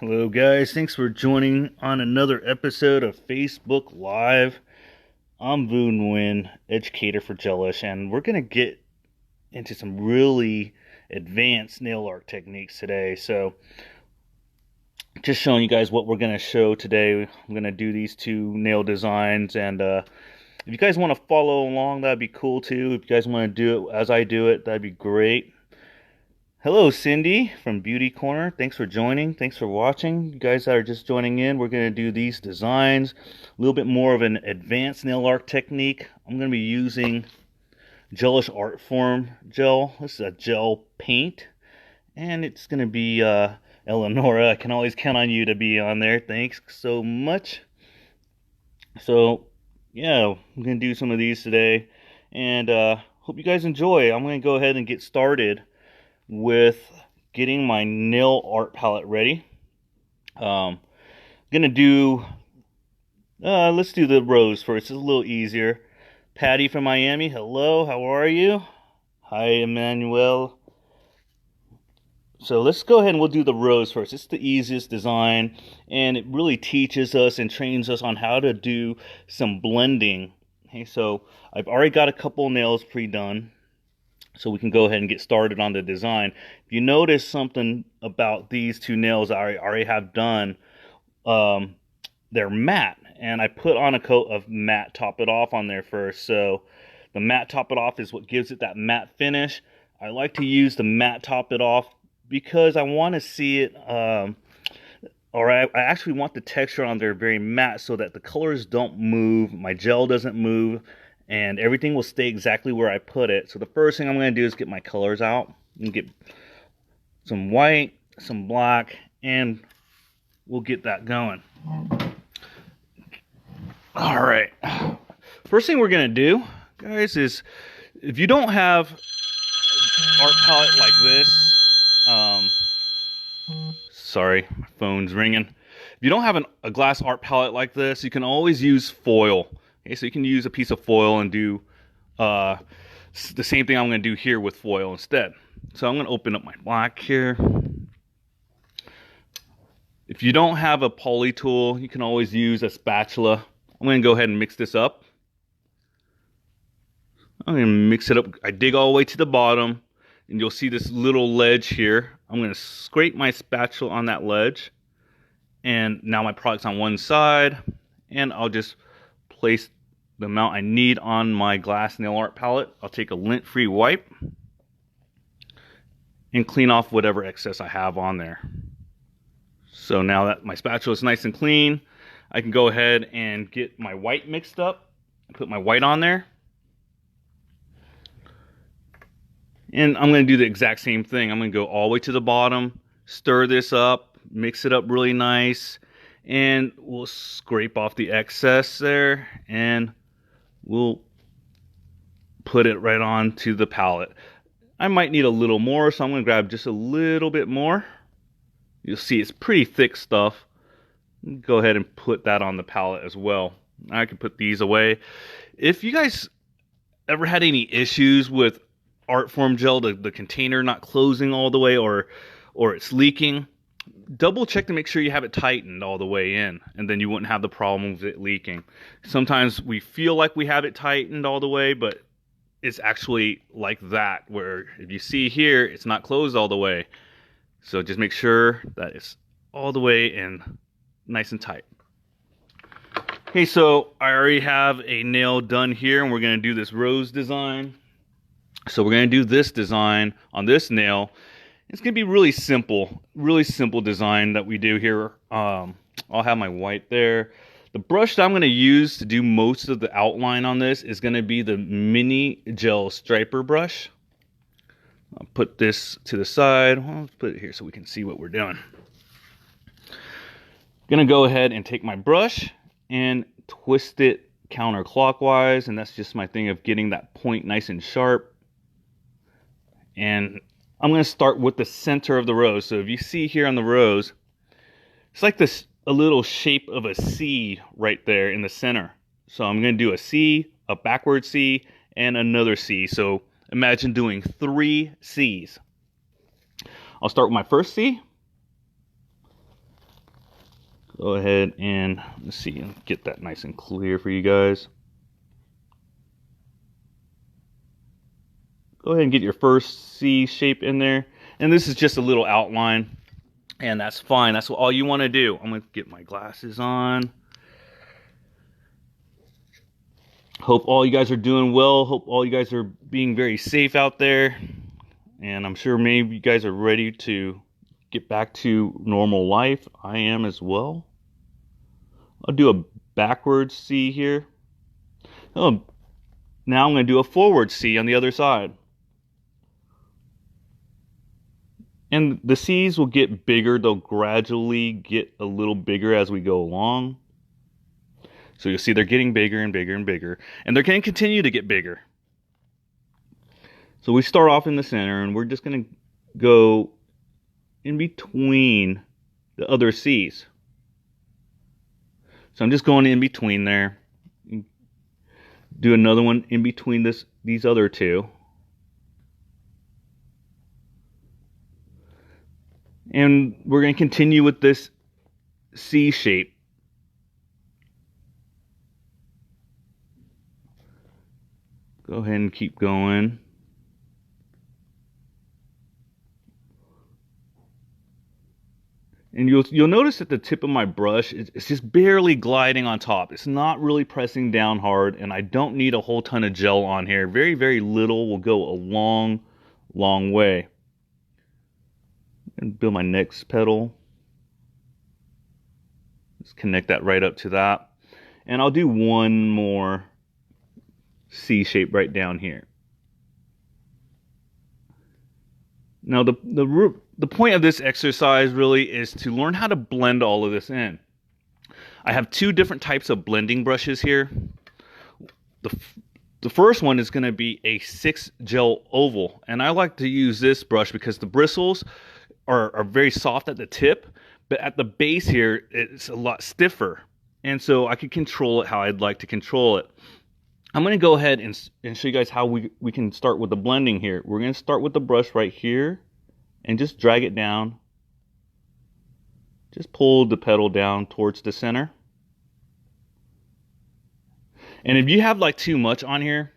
Hello, guys. Thanks for joining on another episode of Facebook Live. I'm Vu Nguyen, educator for Gelish, and we're going to get into some really advanced nail art techniques today. So, just showing you guys what we're going to show today. I'm going to do these two nail designs, and if you guys want to follow along, that'd be cool too. If you guys want to do it as I do it, that'd be great. Hello, Cindy from Beauty Corner. Thanks for joining. Thanks for watching. You guys that are just joining in, we're going to do these designs. A little bit more of an advanced nail art technique. I'm going to be using Gelish Artform gel. This is a gel paint. And it's going to be Eleonora. I can always count on you to be on there. Thanks so much. So, yeah, I'm going to do some of these today. And hope you guys enjoy. I'm going to go ahead and get started with getting my nail art palette ready. Gonna do let's do the rose first. It's a little easier. Patty from Miami, hello, how are you? Hi, Emmanuel. So let's go ahead and we'll do the rose first. It's the easiest design, and it really teaches us and trains us on how to do some blending. Okay, so I've already got a couple nails pre-done, so we can go ahead and get started on the design. If you notice something about these two nails I already have done, they're matte, and I put on a coat of matte Top It Off on there first. So the matte Top It Off is what gives it that matte finish. I like to use the matte Top It Off because I want to see it, or I actually want the texture on there very matte so that the colors don't move, my gel doesn't move, and everything will stay exactly where I put it. So the first thing I'm going to do is get my colors out and get some white, some black, and we'll get that going. All right. First thing we're going to do, guys, is if you don't have an art palette like this, sorry, my phone's ringing. If you don't have a glass art palette like this, you can always use foil. Okay, so you can use a piece of foil and do the same thing I'm going to do here with foil instead. So I'm going to open up my black here. If you don't have a poly tool, you can always use a spatula. I'm going to go ahead and mix this up. I'm going to mix it up. I dig all the way to the bottom, and you'll see this little ledge here. I'm going to scrape my spatula on that ledge. And now my product's on one side, and I'll just place the amount I need on my glass nail art palette. I'll take a lint-free wipe and clean off whatever excess I have on there. So now that my spatula is nice and clean, I can go ahead and get my white mixed up and put my white on there. And I'm going to do the exact same thing. I'm going to go all the way to the bottom, stir this up, mix it up really nice, and we'll scrape off the excess there, and we'll put it right onto the palette. I might need a little more, so I'm going to grab just a little bit more. You'll see it's pretty thick stuff. Go ahead and put that on the palette as well. I can put these away. If you guys ever had any issues with Artform gel, the container not closing all the way, or it's leaking, double check to make sure you have it tightened all the way in, and then you wouldn't have the problem with it leaking. Sometimes we feel like we have it tightened all the way, but it's actually like that, where if you see here, it's not closed all the way. So just make sure that it's all the way in nice and tight. Okay, so I already have a nail done here, and we're going to do this rose design. So we're going to do this design on this nail. It's going to be really simple design that we do here. I'll have my white there. The brush that I'm going to use to do most of the outline on this is going to be the mini gel striper brush. I'll put this to the side. Well, let's put it here so we can see what we're doing. I'm going to go ahead and take my brush and twist it counterclockwise, and that's just my thing of getting that point nice and sharp. And I'm going to start with the center of the rose. So if you see here on the rose, it's like this a little shape of a C right there in the center. So I'm going to do a C, a backward C, and another C. So imagine doing 3 C's. I'll start with my first C. Go ahead and let's see, get that nice and clear for you guys. Go ahead and get your first C shape in there. And this is just a little outline. And that's fine. That's all you want to do. I'm going to get my glasses on. Hope all you guys are doing well. Hope all you guys are being very safe out there. And I'm sure maybe you guys are ready to get back to normal life. I am as well. I'll do a backwards C here. Oh, now I'm going to do a forward C on the other side. And the C's will get bigger. They'll gradually get a little bigger as we go along. So you'll see they're getting bigger and bigger and bigger. And they're going to continue to get bigger. So we start off in the center, and we're just going to go in between the other C's. So I'm just going in between there. Do another one in between these other two. And we're going to continue with this C shape. Go ahead and keep going. And you'll notice that the tip of my brush is just barely gliding on top. It's not really pressing down hard, and I don't need a whole ton of gel on here. Very, very little will go a long, long way. And build my next petal. Just connect that right up to that. And I'll do one more C shape right down here. Now the point of this exercise really is to learn how to blend all of this in. I have two different types of blending brushes here. The first one is going to be a 6 gel oval, and I like to use this brush because the bristles are very soft at the tip, but at the base here it's a lot stiffer, and so I can control it how I'd like to control it. I'm going to go ahead and show you guys how we can start with the blending here. We're going to start with the brush right here and just drag it down. Just pull the petal down towards the center. And if you have like too much on here,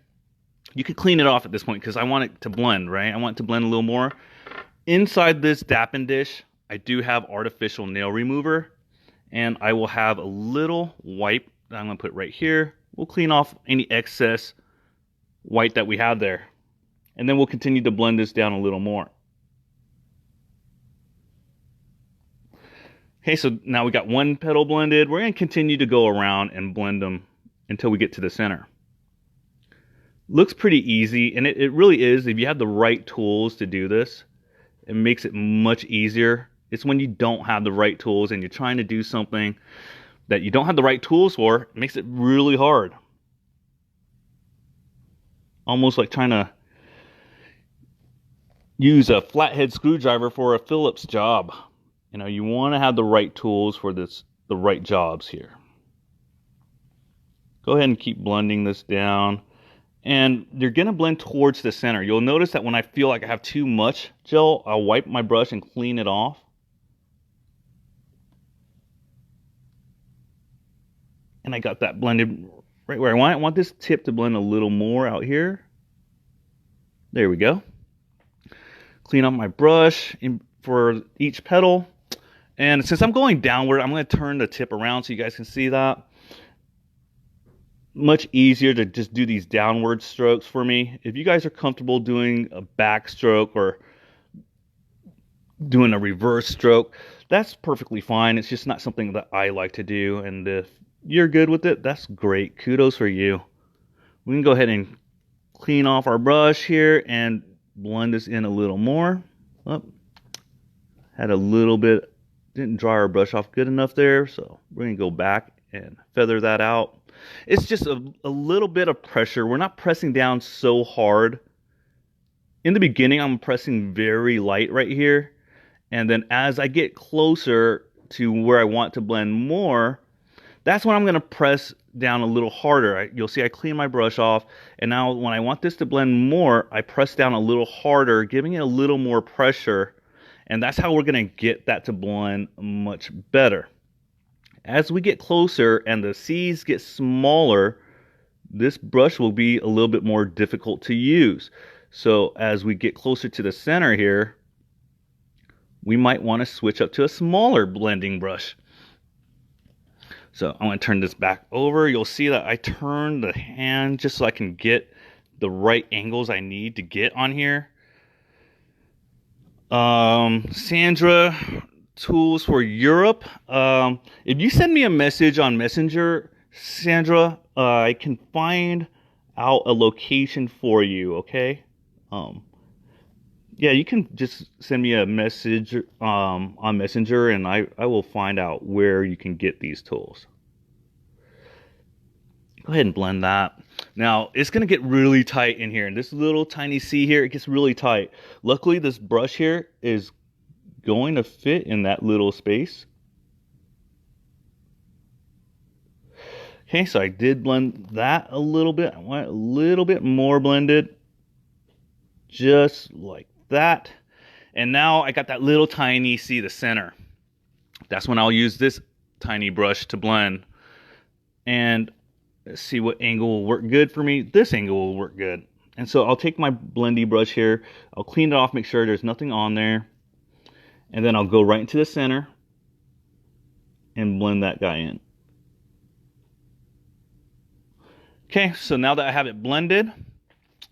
you can clean it off at this point because I want it to blend, right? I want it to blend a little more. Inside this Dappen dish, I do have artificial nail remover, and I will have a little wipe that I'm going to put right here. We'll clean off any excess white that we have there, and then we'll continue to blend this down a little more. Okay, so now we got one petal blended. We're going to continue to go around and blend them until we get to the center. Looks pretty easy, and it really is. If you have the right tools to do this, it makes it much easier. It's when you don't have the right tools and you're trying to do something that you don't have the right tools for, it makes it really hard. Almost like trying to use a flathead screwdriver for a Phillips job. You know, you want to have the right tools for the right jobs here. Go ahead and keep blending this down. And they're going to blend towards the center. You'll notice that when I feel like I have too much gel, I'll wipe my brush and clean it off. And I got that blended right where I want it. I want this tip to blend a little more out here. There we go. Clean up my brush for each petal. And since I'm going downward, I'm going to turn the tip around so you guys can see that. Much easier to just do these downward strokes for me. If you guys are comfortable doing a back stroke or doing a reverse stroke, that's perfectly fine. It's just not something that I like to do. And if you're good with it, that's great. Kudos for you. We can go ahead and clean off our brush here and blend this in a little more. Oh, had a little bit, didn't dry our brush off good enough there, so we're going to go back and feather that out. It's just a little bit of pressure. We're not pressing down so hard. In the beginning, I'm pressing very light right here. And then as I get closer to where I want to blend more, that's when I'm going to press down a little harder. You'll see I clean my brush off. And now when I want this to blend more, I press down a little harder, giving it a little more pressure. And that's how we're going to get that to blend much better. As we get closer and the C's get smaller, this brush will be a little bit more difficult to use. So as we get closer to the center here, we might want to switch up to a smaller blending brush. So I'm going to turn this back over. You'll see that I turn the hand just so I can get the right angles I need to get on here. Sandra Tools for Europe. If you send me a message on Messenger, Sandra, I can find out a location for you, okay? Yeah, you can just send me a message on Messenger, and I will find out where you can get these tools. Go ahead and blend that. Now, it's going to get really tight in here. And this little tiny C here, it gets really tight. Luckily, this brush here is going to fit in that little space. Okay, so I did blend that a little bit. I want it a little bit more blended. Just like that. And now I got that little tiny C, the center. That's when I'll use this tiny brush to blend. And let's see what angle will work good for me. This angle will work good. And so I'll take my blendy brush here. I'll clean it off, make sure there's nothing on there. And then I'll go right into the center and blend that guy in. Okay, so now that I have it blended,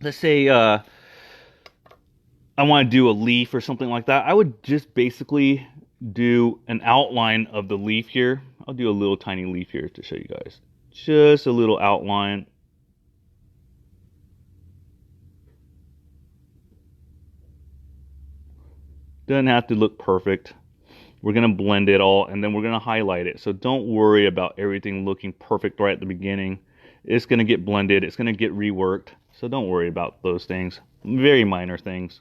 let's say I want to do a leaf or something like that. I would just basically do an outline of the leaf here. I'll do a little tiny leaf here to show you guys. Just a little outline. Doesn't have to look perfect. We're going to blend it all and then we're going to highlight it. So don't worry about everything looking perfect right at the beginning. It's going to get blended. It's going to get reworked. So don't worry about those things. Very minor things.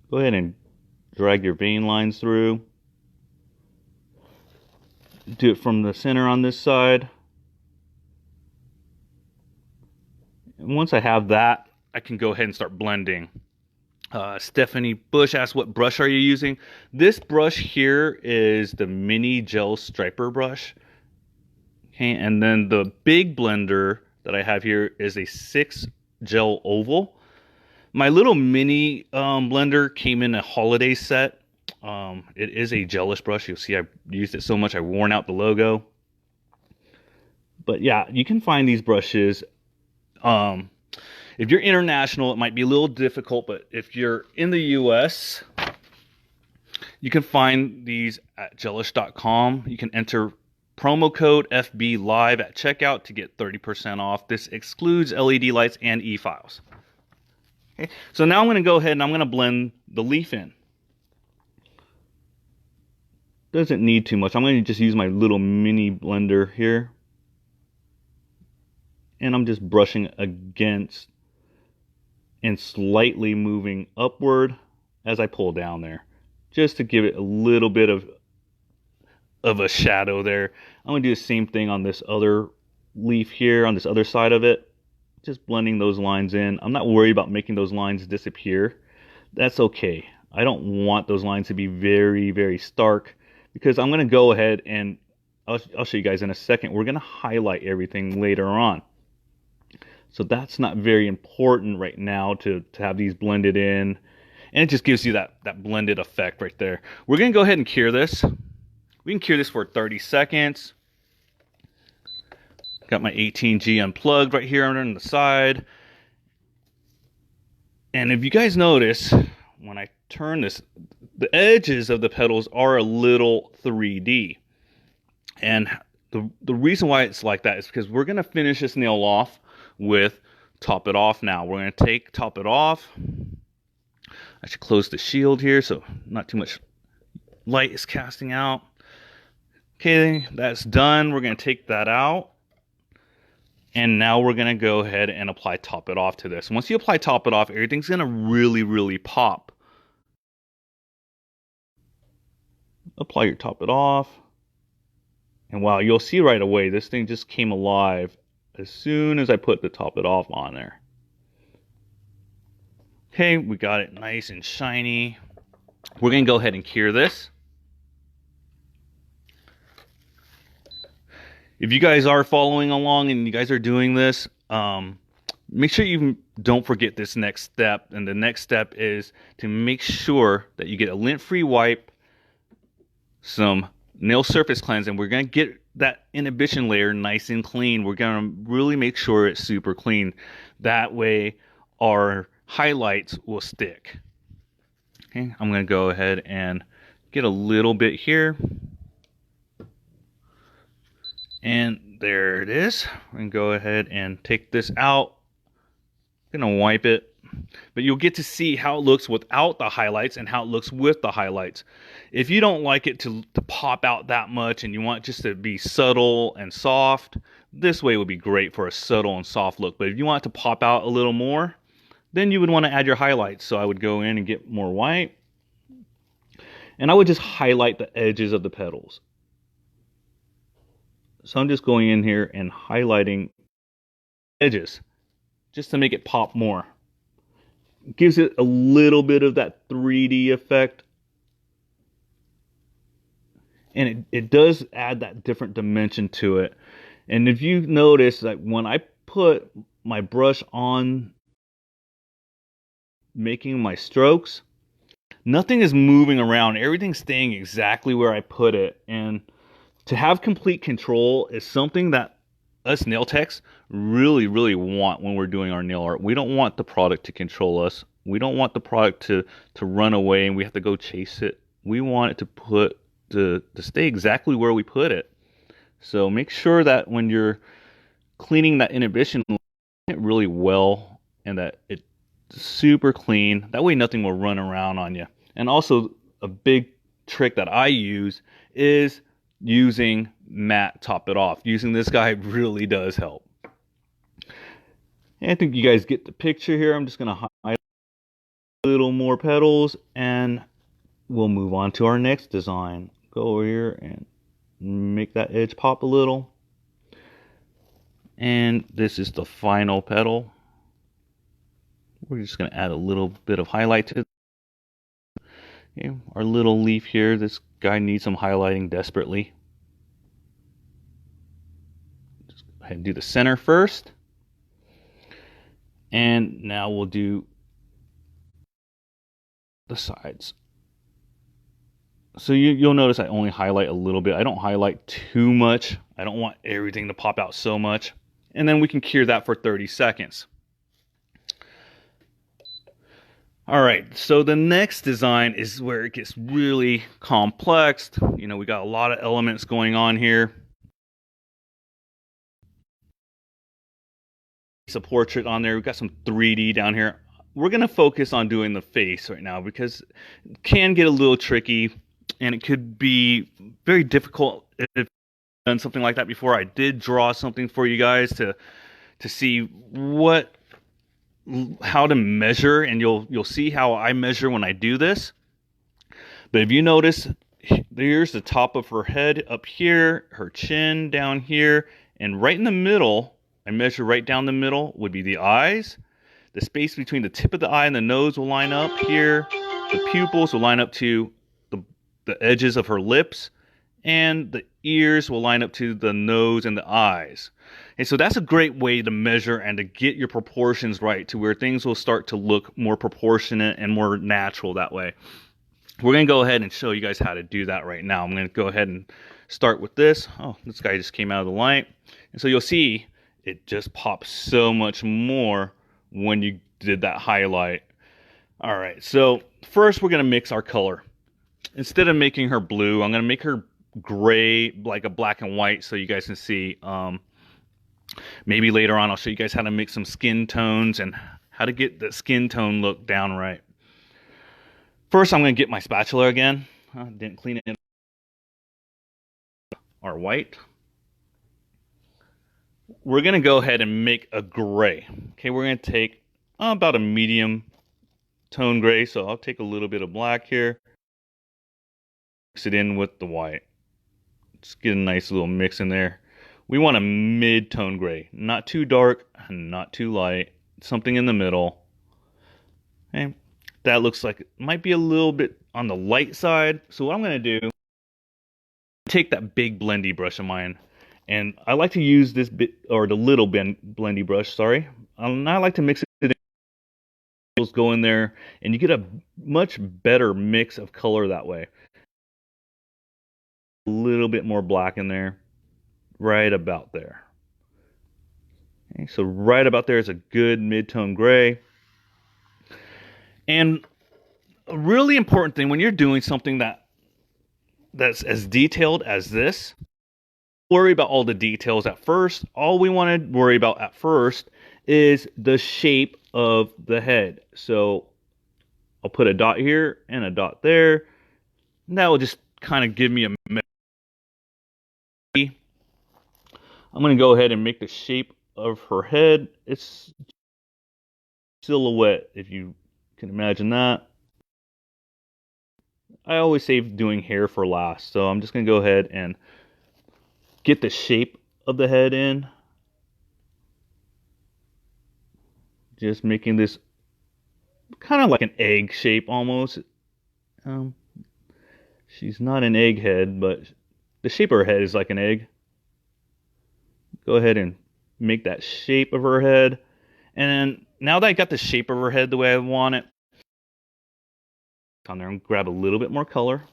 Go ahead and drag your vein lines through. Do it from the center on this side. And once I have that, I can go ahead and start blending. Stephanie Bush asked, what brush are you using? This brush here is the mini gel striper brush. Okay, and then the big blender that I have here is a 6 gel oval. My little mini blender came in a holiday set. It is a gelish brush. You'll see I used it so much I worn out the logo. But yeah, you can find these brushes. If you're international, it might be a little difficult, but if you're in the US, you can find these at gelish.com. You can enter promo code FBLive at checkout to get 30% off. This excludes LED lights and e-files. Okay, so now I'm going to go ahead and I'm going to blend the leaf in. Doesn't need too much. I'm going to just use my little mini blender here. And I'm just brushing against and slightly moving upward as I pull down there. Just to give it a little bit of a shadow there. I'm going to do the same thing on this other leaf here, on this other side of it. Just blending those lines in. I'm not worried about making those lines disappear. That's okay. I don't want those lines to be very, very stark because I'm going to go ahead and I'll show you guys in a second. We're going to highlight everything later on. So that's not very important right now to have these blended in. And it just gives you that blended effect right there. We're going to go ahead and cure this. We can cure this for 30 seconds. Got my 18G unplugged right here on the side. And if you guys notice, when I turn this, the edges of the petals are a little 3D. And the reason why it's like that is because we're going to finish this nail off with Top It Off now. We're going to take Top It Off. I should close the shield here so not too much light is casting out. Okay, that's done. We're going to take that out. And now we're going to go ahead and apply Top It Off to this. Once you apply Top It Off, everything's going to really, really pop. Apply your Top It Off. And wow, you'll see right away, this thing just came alive as soon as I put the Top It Off on there. Okay, we got it nice and shiny. We're going to go ahead and cure this. If you guys are following along and you guys are doing this, make sure you don't forget this next step. And the next step is to make sure that you get a lint-free wipe, some nail surface cleanse, and we're going to get that inhibition layer nice and clean. We're going to really make sure it's super clean. That way our highlights will stick. Okay, I'm going to go ahead and get a little bit here. And there it is. I'm going to go ahead and take this out. I'm going to wipe it. But you'll get to see how it looks without the highlights and how it looks with the highlights. If you don't like it to pop out that much and you want it just to be subtle and soft, this way would be great for a subtle and soft look. But if you want it to pop out a little more, then you would want to add your highlights. So I would go in and get more white. And I would just highlight the edges of the petals. So I'm just going in here and highlighting edges just to make it pop more. Gives it a little bit of that 3D effect. And it does add that different dimension to it. And if you notice that when I put my brush on making my strokes, nothing is moving around. Everything's staying exactly where I put it. And to have complete control is something that us nail techs really, really want when we're doing our nail art. We don't want the product to control us. We don't want the product to run away and we have to go chase it. We want it to stay exactly where we put it. So make sure that when you're cleaning that inhibition it really well and that it's super clean. That way nothing will run around on you. And also a big trick that I use is using matte top it off. Using this guy really does help. And I think you guys get the picture here. I'm just going to highlight a little more petals and we'll move on to our next design. Go over here and make that edge pop a little. And this is the final petal. We're just going to add a little bit of highlight to it. Okay, our little leaf here, this guy needs some highlighting desperately. Just go ahead and do the center first. And now we'll do the sides. So you'll notice I only highlight a little bit. I don't highlight too much. I don't want everything to pop out so much. And then we can cure that for 30 seconds. All right, so the next design is where it gets really complex. You know, we got a lot of elements going on here. It's a portrait on there. We've got some 3D down here. We're going to focus on doing the face right now because it can get a little tricky and it could be very difficult if you've done something like that before. I did draw something for you guys to see how to measure, and you'll see how I measure when I do this. But if you notice, there's the top of her head up here, her chin down here, and right in the middle, I measure right down the middle would be the eyes. The space between the tip of the eye and the nose will line up here. The pupils will line up to the edges of her lips, and the ears will line up to the nose and the eyes. And so that's a great way to measure and to get your proportions right to where things will start to look more proportionate and more natural that way. We're going to go ahead and show you guys how to do that right now. I'm going to go ahead and start with this. Oh, this guy just came out of the light. And so you'll see it just pops so much more when you did that highlight. All right, so first we're going to mix our color. Instead of making her blue, I'm going to make her gray, like a black and white, so you guys can see. Maybe later on I'll show you guys how to mix some skin tones and how to get the skin tone look down right. First, I'm going to get my spatula again. Didn't clean it. Our white. We're going to go ahead and make a gray. Okay, we're going to take about a medium tone gray. So I'll take a little bit of black here. Mix it in with the white. Just get a nice little mix in there. We want a mid-tone gray. Not too dark, not too light. Something in the middle. Okay, that looks like it might be a little bit on the light side. So what I'm going to do, take that big blendy brush of mine, And I like to use this bit, or the little blendy brush, sorry. And I like to mix it in, go in there, and you get a much better mix of color that way. A little bit more black in there, right about there. Okay, so right about there is a good mid-tone gray. And a really important thing when you're doing something that's as detailed as this, worry about all the details at first. All we want to worry about at first is the shape of the head. So I'll put a dot here and a dot there. And that will just kind of give me a I'm going to go ahead and make the shape of her head. It's silhouette, if you can imagine that. I always save doing hair for last, so I'm just going to go ahead and get the shape of the head in. Just making this kind of like an egg shape almost. She's not an egghead, but the shape of her head is like an egg. Go ahead and make that shape of her head. And now that I got the shape of her head the way I want it, on there and grab a little bit more color.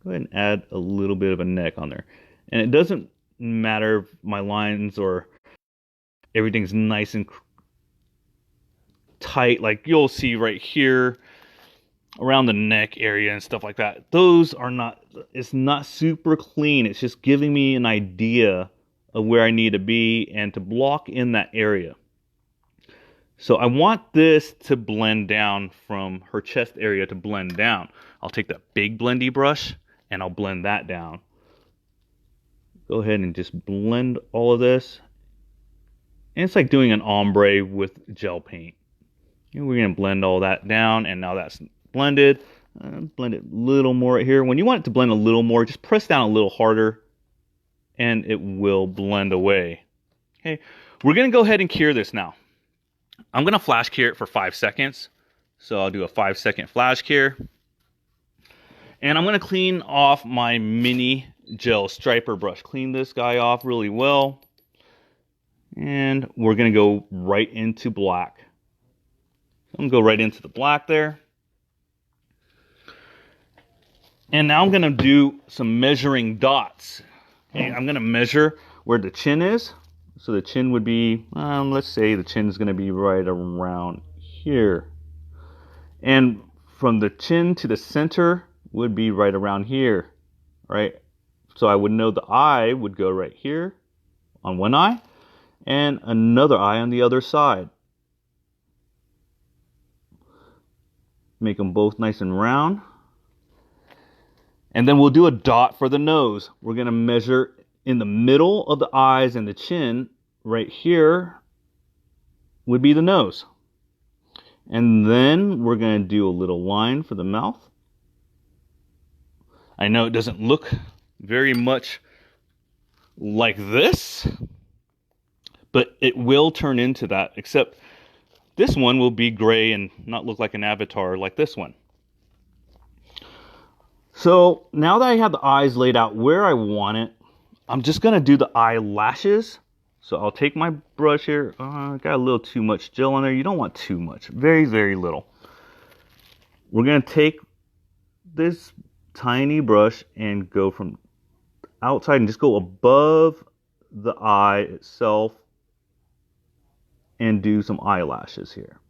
Go ahead and add a little bit of a neck on there. And it doesn't matter if my lines or everything's nice and tight, like you'll see right here around the neck area and stuff like that. Those are not, it's not super clean. It's just giving me an idea of where I need to be and to block in that area. So I want this to blend down from her chest area to blend down. I'll take that big blendy brush and I'll blend that down. Go ahead and just blend all of this. And it's like doing an ombre with gel paint. And we're going to blend all that down, and now that's blended. Blend it a little more right here. When you want it to blend a little more, just press down a little harder and it will blend away. Okay, we're going to go ahead and cure this now. I'm going to flash cure it for 5 seconds. So I'll do a 5-second flash cure. And I'm going to clean off my mini gel striper brush. Clean this guy off really well. And we're going to go right into black. I'm going to go right into the black there. And now I'm going to do some measuring dots. Okay, I'm going to measure where the chin is. So the chin would be, let's say the chin is going to be right around here. And from the chin to the center would be right around here, right? So I would know the eye would go right here on one eye and another eye on the other side. Make them both nice and round. And then we'll do a dot for the nose. We're going to measure in the middle of the eyes and the chin, right here would be the nose. And then we're going to do a little line for the mouth. I know it doesn't look very much like this, but it will turn into that, except this one will be gray and not look like an avatar like this one. So now that I have the eyes laid out where I want it, I'm just going to do the eyelashes. So I'll take my brush here. I got a little too much gel on there. You don't want too much. Very, very little. We're going to take this tiny brush and go from outside and just go above the eye itself and do some eyelashes here.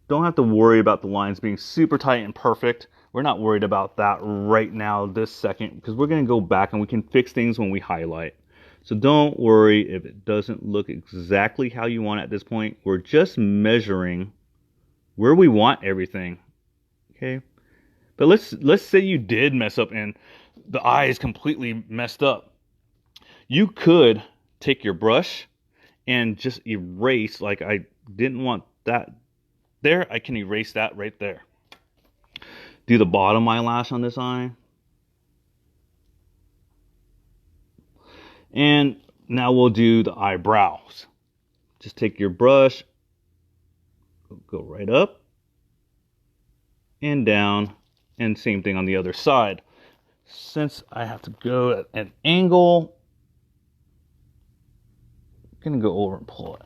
Don't have to worry about the lines being super tight and perfect. We're not worried about that right now, this second, because we're going to go back and we can fix things when we highlight. So don't worry if it doesn't look exactly how you want it at this point. We're just measuring where we want everything. Okay? But let's say you did mess up and the eye is completely messed up. You could take your brush and just erase, like I didn't want that there. I can erase that right there. Do the bottom eyelash on this eye. And now we'll do the eyebrows. Just take your brush, go right up and down, and same thing on the other side. since I have to go at an angle, I'm going to go over and pull it.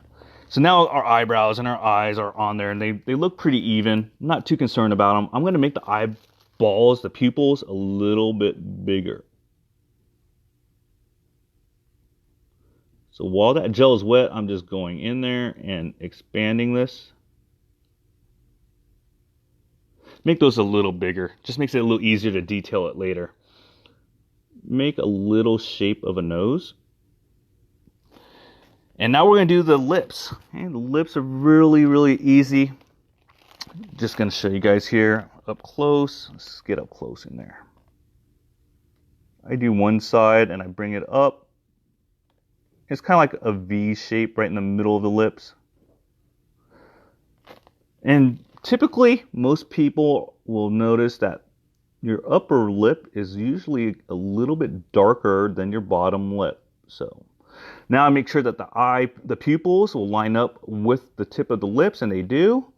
So now our eyebrows and our eyes are on there, and they look pretty even. I'm not too concerned about them. I'm going to make the eyeballs, the pupils, a little bit bigger. So while that gel is wet, I'm just going in there and expanding this. Make those a little bigger. Just makes it a little easier to detail it later. Make a little shape of a nose. And now we're going to do the lips. And the lips are really, really easy. Just going to show you guys here up close. Let's get up close in there. I do one side and I bring it up. It's kind of like a V shape right in the middle of the lips. And typically, most people will notice that your upper lip is usually a little bit darker than your bottom lip. So now I make sure that the pupils will line up with the tip of the lips, and they do.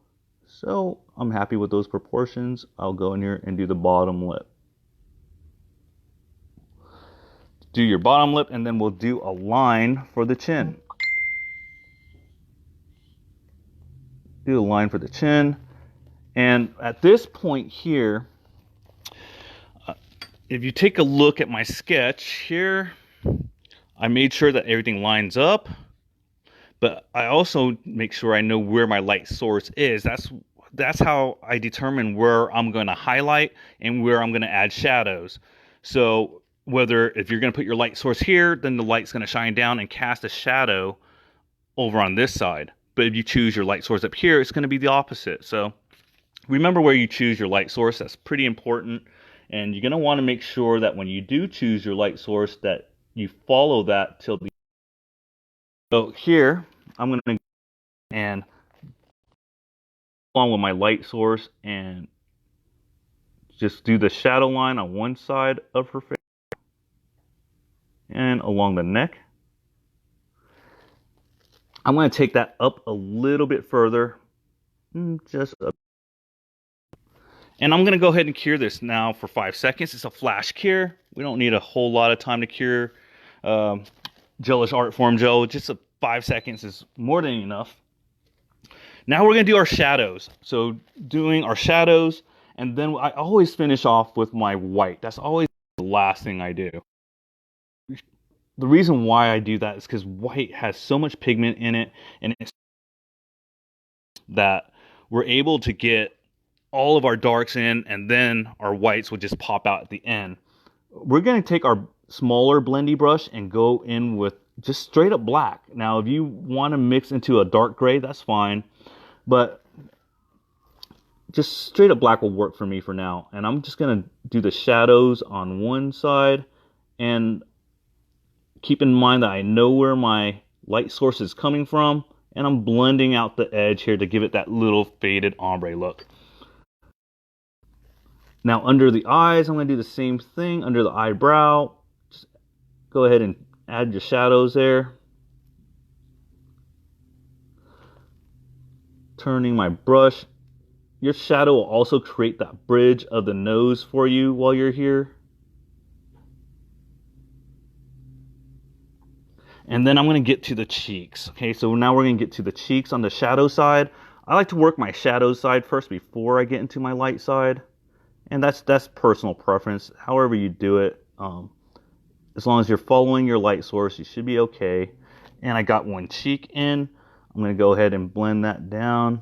So I'm happy with those proportions. I'll go in here and do the bottom lip. Do your bottom lip, and then we'll do a line for the chin. Do a line for the chin. And at this point here, if you take a look at my sketch here, I made sure that everything lines up, but I also make sure I know where my light source is. That's how I determine where I'm going to highlight and where I'm going to add shadows. So if you're going to put your light source here, then the light's going to shine down and cast a shadow over on this side. But if you choose your light source up here, it's going to be the opposite. So remember where you choose your light source. That's pretty important. And you're going to want to make sure that when you do choose your light source that you follow that till the end. So here, I'm going to and along with my light source and just do the shadow line on one side of her face and along the neck. I'm going to take that up a little bit further, just up. And I'm going to go ahead and cure this now for 5 seconds. It's a flash cure. We don't need a whole lot of time to cure Gelish Artform Gel. Just 5 seconds is more than enough. Now we're going to do our shadows. So doing our shadows, and then I always finish off with my white. That's always the last thing I do. The reason why I do that is because white has so much pigment in it, and it's that we're able to get all of our darks in, and then our whites will just pop out at the end. We're going to take our smaller blendy brush and go in with just straight up black. Now, if you want to mix into a dark gray, that's fine, but just straight up black will work for me for now. And I'm just going to do the shadows on one side, and keep in mind that I know where my light source is coming from, and I'm blending out the edge here to give it that little faded ombre look. Now under the eyes, I'm going to do the same thing. Under the eyebrow, just go ahead and add your shadows there. Turning my brush. Your shadow will also create that bridge of the nose for you while you're here. And then I'm going to get to the cheeks. Okay, so now we're going to get to the cheeks on the shadow side. I like to work my shadow side first before I get into my light side. And that's personal preference. However you do it, as long as you're following your light source, you should be okay. And I got one cheek in. I'm going to go ahead and blend that down.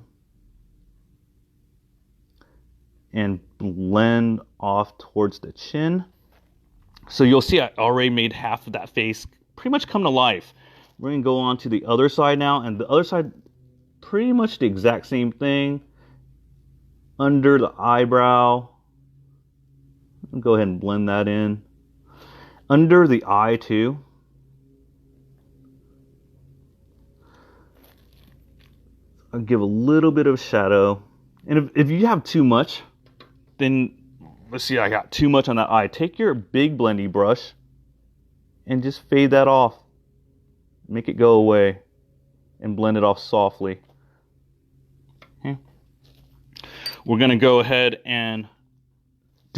And blend off towards the chin. So you'll see I already made half of that face pretty much come to life. We're going to go on to the other side now. And the other side, pretty much the exact same thing. Under the eyebrow. Go ahead and blend that in. Under the eye too. I'll give a little bit of shadow. And if you have too much, then let's see, I got too much on that eye. Take your big blendy brush and just fade that off. Make it go away and blend it off softly. Okay. We're going to go ahead and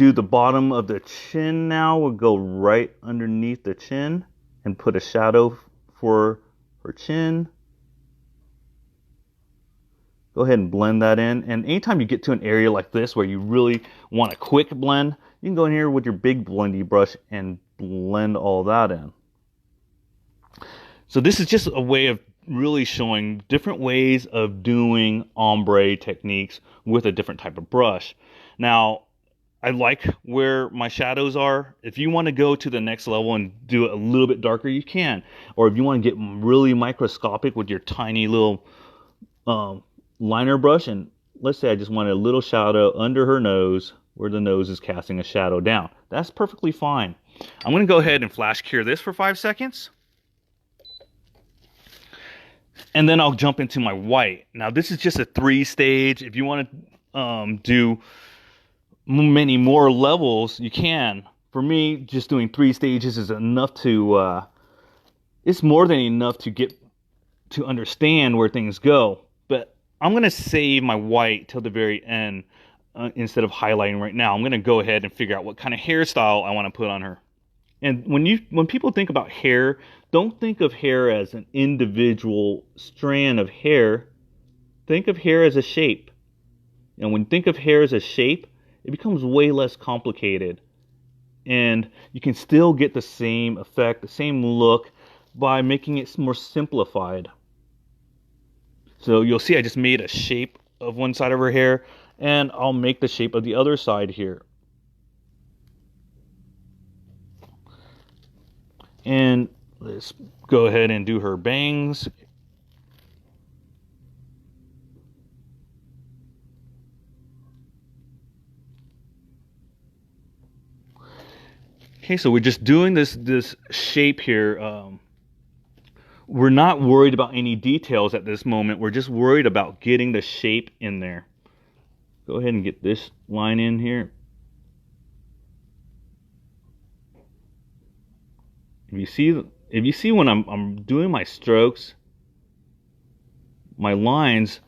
do the bottom of the chin now. We'll go right underneath the chin and put a shadow for her chin. Go ahead and blend that in. And anytime you get to an area like this where you really want a quick blend, you can go in here with your big blendy brush and blend all that in. So this is just a way of really showing different ways of doing ombre techniques with a different type of brush. Now, I like where my shadows are. If you want to go to the next level and do it a little bit darker, you can. Or if you want to get really microscopic with your tiny little liner brush, and let's say I just want a little shadow under her nose where the nose is casting a shadow down. That's perfectly fine. I'm going to go ahead and flash cure this for 5 seconds. And then I'll jump into my white. Now this is just a 3-stage. If you want to do many more levels, you can. For me, just doing 3 stages is enough to, it's more than enough to get to understand where things go. But I'm going to save my white till the very end instead of highlighting right now. I'm going to go ahead and figure out what kind of hairstyle I want to put on her. And when people think about hair, don't think of hair as an individual strand of hair. Think of hair as a shape. And when you think of hair as a shape, it becomes way less complicated. And you can still get the same effect, the same look, by making it more simplified. So you'll see I just made a shape of one side of her hair, and I'll make the shape of the other side here. And let's go ahead and do her bangs. Okay, so we're just doing this shape here. We're not worried about any details at this moment. We're just worried about getting the shape in there. Go ahead and get this line in here. If you see when I'm doing my strokes, my lines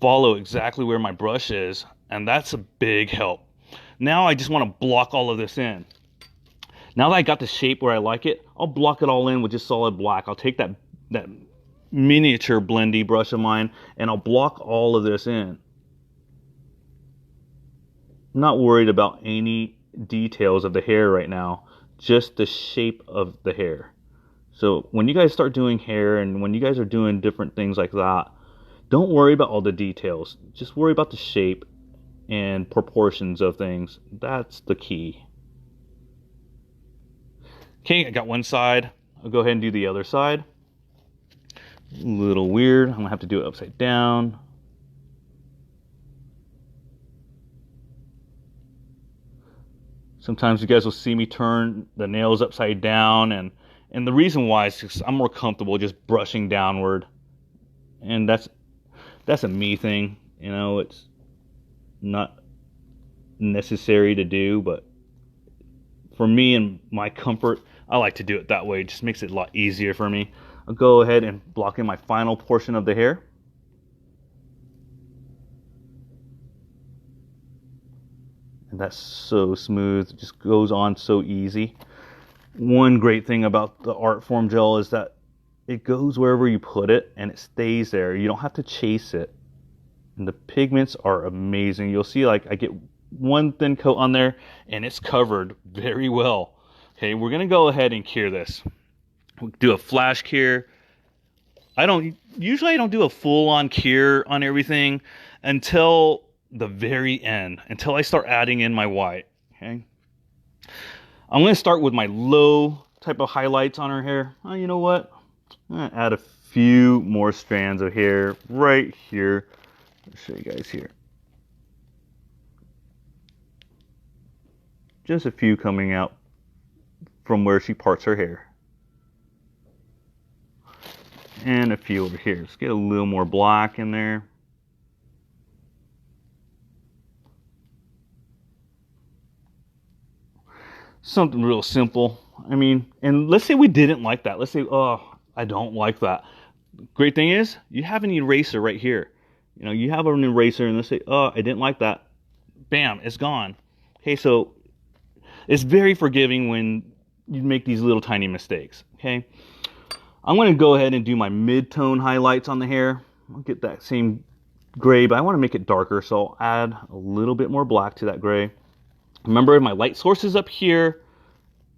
follow exactly where my brush is, and that's a big help. Now I just want to block all of this in. Now that I got the shape where I like it, I'll block it all in with just solid black. I'll take that miniature blendy brush of mine and I'll block all of this in. I'm not worried about any details of the hair right now, just the shape of the hair. So when you guys start doing hair and when you guys are doing different things like that, don't worry about all the details. Just worry about the shape and proportions of things. That's the key. Okay, I got one side. I'll go ahead and do the other side. A little weird. I'm going to have to do it upside down. Sometimes you guys will see me turn the nails upside down, and the reason why is because I'm more comfortable just brushing downward. And that's a me thing. You know, it's not necessary to do, but for me and my comfort, I like to do it that way. It just makes it a lot easier for me. I'll go ahead and block in my final portion of the hair. And that's so smooth. It just goes on so easy. One great thing about the Artform gel is that it goes wherever you put it and it stays there. You don't have to chase it. And the pigments are amazing. You'll see, like, I get one thin coat on there and it's covered very well. Okay, we're gonna go ahead and cure this. We'll do a flash cure. I don't do a full-on cure on everything until the very end, until I start adding in my white. Okay, I'm going to start with my low type of highlights on her hair. Oh, you know what? I'm going to add a few more strands of hair right here. I'll show you guys here. Just a few coming out from where she parts her hair. And a few over here. Let's get a little more black in there. Something real simple. I mean, and let's say we didn't like that. Let's say, oh, I don't like that. Great thing is, you have an eraser right here. You know, you have an eraser and let's say, oh, I didn't like that. Bam, it's gone. Okay, so It's very forgiving when you make these little tiny mistakes, okay? I'm going to go ahead and do my mid-tone highlights on the hair. I'll get that same gray, but I want to make it darker, so I'll add a little bit more black to that gray. Remember, my light source is up here,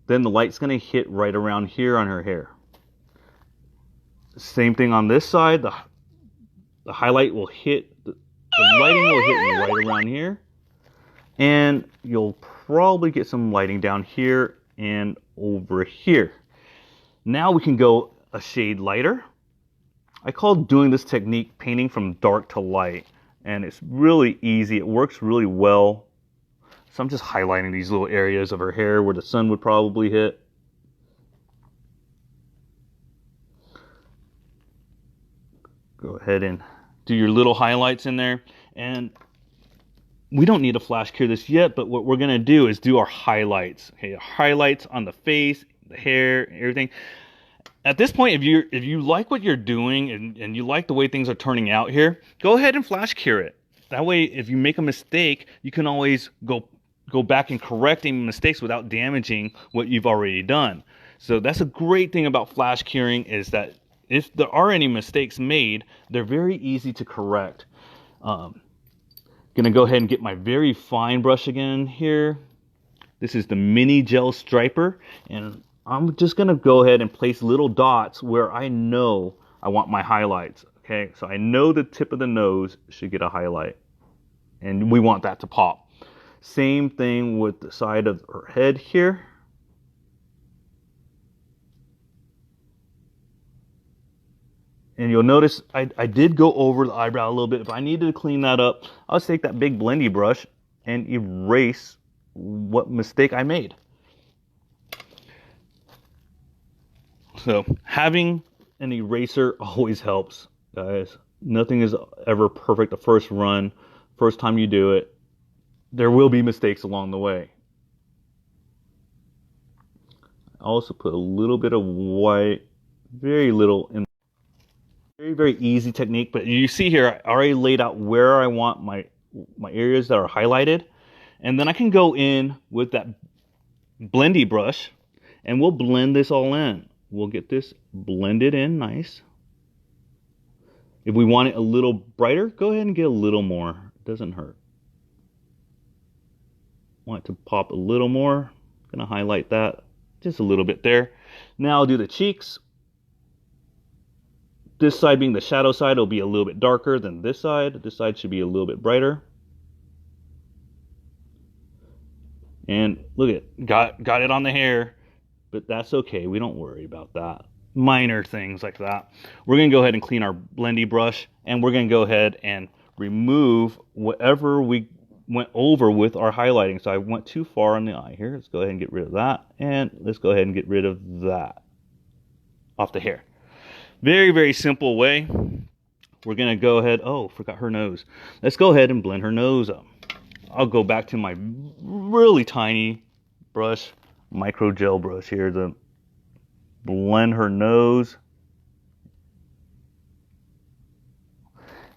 then the light's going to hit right around here on her hair. Same thing on this side. The highlight will hit, the lighting will hit right around here. And you'll probably get some lighting down here and over here. Now we can go a shade lighter. I call doing this technique painting from dark to light, and it's really easy. It works really well. So I'm just highlighting these little areas of her hair where the sun would probably hit. Go ahead and do your little highlights in there. And we don't need to flash cure this yet, but what we're going to do is do our highlights. Okay, highlights on the face, the hair, everything. At this point, if you like what you're doing and you like the way things are turning out here, go ahead and flash cure it. That way, if you make a mistake, you can always go back and correct any mistakes without damaging what you've already done. So that's a great thing about flash curing, is that if there are any mistakes made, they're very easy to correct. Gonna go ahead and get my very fine brush again here. This is the mini gel striper, and I'm just gonna go ahead and place little dots where I know I want my highlights. Okay, so I know the tip of the nose should get a highlight, and we want that to pop. Same thing with the side of her head here. And you'll notice I did go over the eyebrow a little bit. If I needed to clean that up, I'll just take that big blendy brush and erase what mistake I made. So having an eraser always helps, guys. Nothing is ever perfect the first run, first time you do it. There will be mistakes along the way. I also put a little bit of white, very little in. Very, very easy technique, but you see here, I already laid out where I want my areas that are highlighted. And then I can go in with that blendy brush and we'll blend this all in. We'll get this blended in nice. If we want it a little brighter, go ahead and get a little more. It doesn't hurt. Want it to pop a little more. I'm gonna highlight that just a little bit there. Now I'll do the cheeks. This side being the shadow side, will be a little bit darker than this side. This side should be a little bit brighter. And look at, got it on the hair, but that's okay. We don't worry about that. Minor things like that. We're gonna go ahead and clean our blendy brush, and we're gonna go ahead and remove whatever we went over with our highlighting. So I went too far on the eye here. Let's go ahead and get rid of that. And let's go ahead and get rid of that off the hair. Very, very simple way. We're gonna go ahead, oh, forgot her nose. Let's go ahead and blend her nose up. I'll go back to my really tiny brush, micro gel brush here to blend her nose.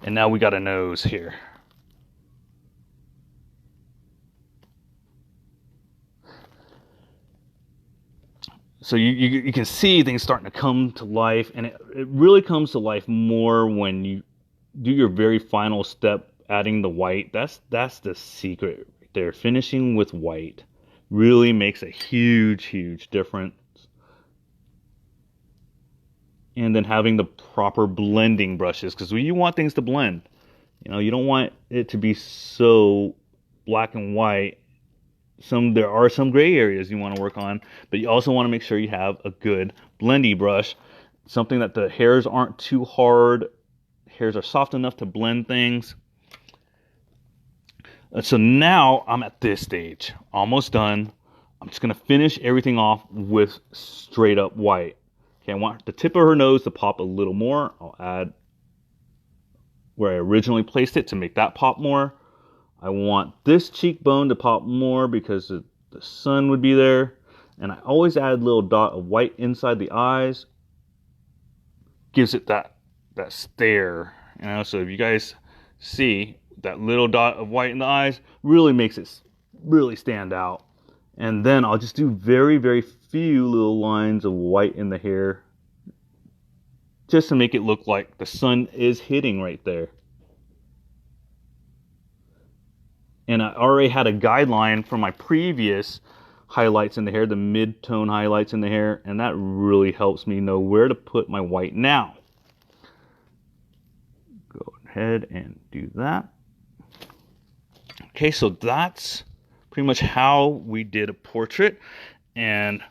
And now we got a nose here. So you can see things starting to come to life, and it really comes to life more when you do your very final step, adding the white. That's the secret right there. Finishing with white really makes a huge, huge difference. And then having the proper blending brushes, because you want things to blend. You know, you don't want it to be so black and white. There are some gray areas you want to work on, but you also want to make sure you have a good blendy brush, something that the hairs aren't too hard, hairs are soft enough to blend things. So now I'm at this stage, almost done. I'm just going to finish everything off with straight up white. Okay, I want the tip of her nose to pop a little more. I'll add where I originally placed it to make that pop more. I want this cheekbone to pop more because the sun would be there. And I always add a little dot of white inside the eyes. Gives it that stare. You know, so if you guys see that little dot of white in the eyes, really makes it really stand out. And then I'll just do very, very few little lines of white in the hair, just to make it look like the sun is hitting right there. And I already had a guideline from my previous highlights in the hair, the mid-tone highlights in the hair, and that really helps me know where to put my white now. Go ahead and do that. Okay, so that's pretty much how we did a portrait, and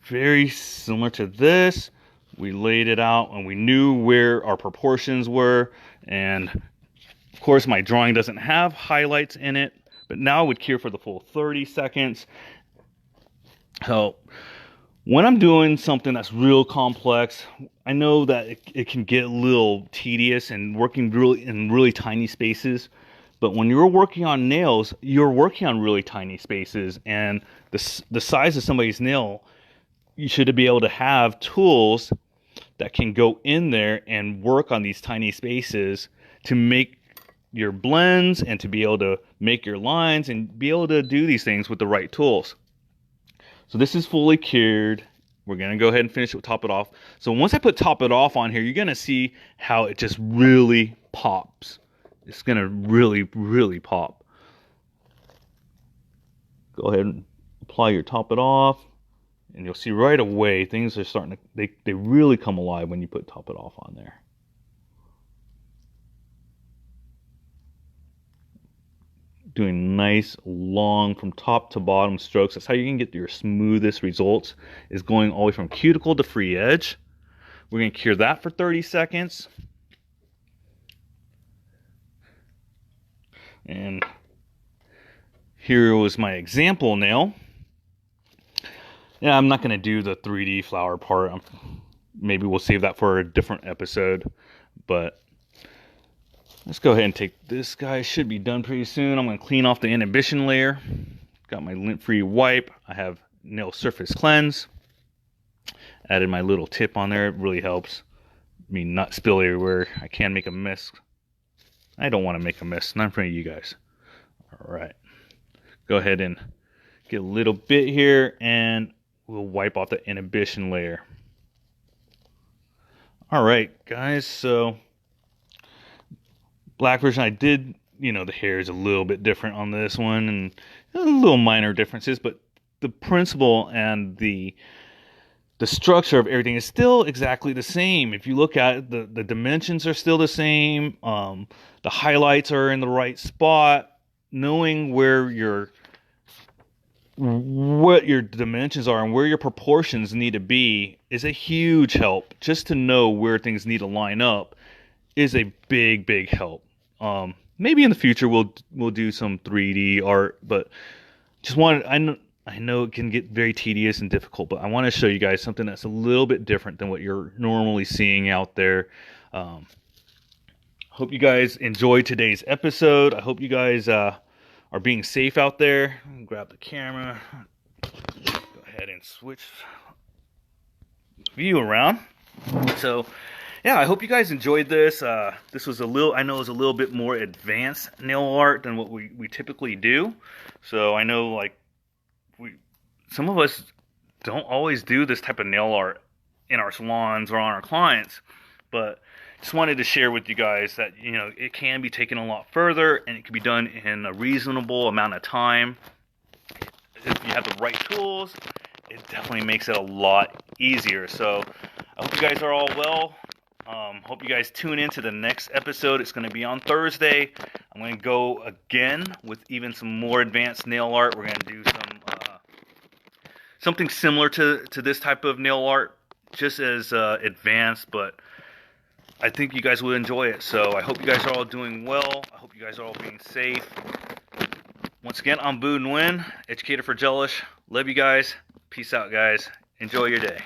very similar to this, we laid it out and we knew where our proportions were. And of course my drawing doesn't have highlights in it, but now I would cure for the full 30 seconds. So when I'm doing something that's real complex, I know that it can get a little tedious and working in really tiny spaces. But when you're working on nails, you're working on really tiny spaces, and the size of somebody's nail, you should be able to have tools that can go in there and work on these tiny spaces to make your blends and to be able to make your lines and be able to do these things with the right tools. So this is fully cured. We're going to go ahead and finish it with Top It Off. So once I put Top It Off on here, you're going to see how it just really pops. It's going to really, really pop. Go ahead and apply your Top It Off. And you'll see right away things are starting to, they really come alive when you put Top It Off on there. Doing nice, long, from top to bottom strokes. That's how you can get your smoothest results, is going all the way from cuticle to free edge. We're going to cure that for 30 seconds. And here was my example nail. Yeah, I'm not going to do the 3D flower part. Maybe we'll save that for a different episode. But let's go ahead and take this guy. Should be done pretty soon. I'm going to clean off the inhibition layer. Got my lint-free wipe. I have nail surface cleanse. Added my little tip on there. It really helps me not spill everywhere. I can make a mess. I don't want to make a mess, not in front of you guys. All right. Go ahead and get a little bit here, and we'll wipe off the inhibition layer. All right, guys. So black version, I did, the hair is a little bit different on this one, and little minor differences, but the principle and the structure of everything is still exactly the same. If you look at it, the dimensions are still the same. The highlights are in the right spot. Knowing what your dimensions are and where your proportions need to be is a huge help. Just to know where things need to line up is a big help. Maybe in the future we'll do some 3D art, but I know it can get very tedious and difficult, but I want to show you guys something that's a little bit different than what you're normally seeing out there. Hope you guys enjoyed today's episode. I hope you guys are being safe out there. Grab the camera. Go ahead and switch the view around. So, yeah, I hope you guys enjoyed this. This was I know it was a little bit more advanced nail art than what we typically do. So I know, some of us don't always do this type of nail art in our salons or on our clients, but just wanted to share with you guys that it can be taken a lot further, and it can be done in a reasonable amount of time. If you have the right tools, it definitely makes it a lot easier. So I hope you guys are all well. Hope you guys tune in to the next episode. It's going to be on Thursday. I'm going to go again with even some more advanced nail art. We're going to do something similar to this type of nail art, just as advanced, but I think you guys will enjoy it. So I hope you guys are all doing well. I hope you guys are all being safe. Once again, I'm Boo Nguyen, educator for Gelish. Love you guys. Peace out, guys. Enjoy your day.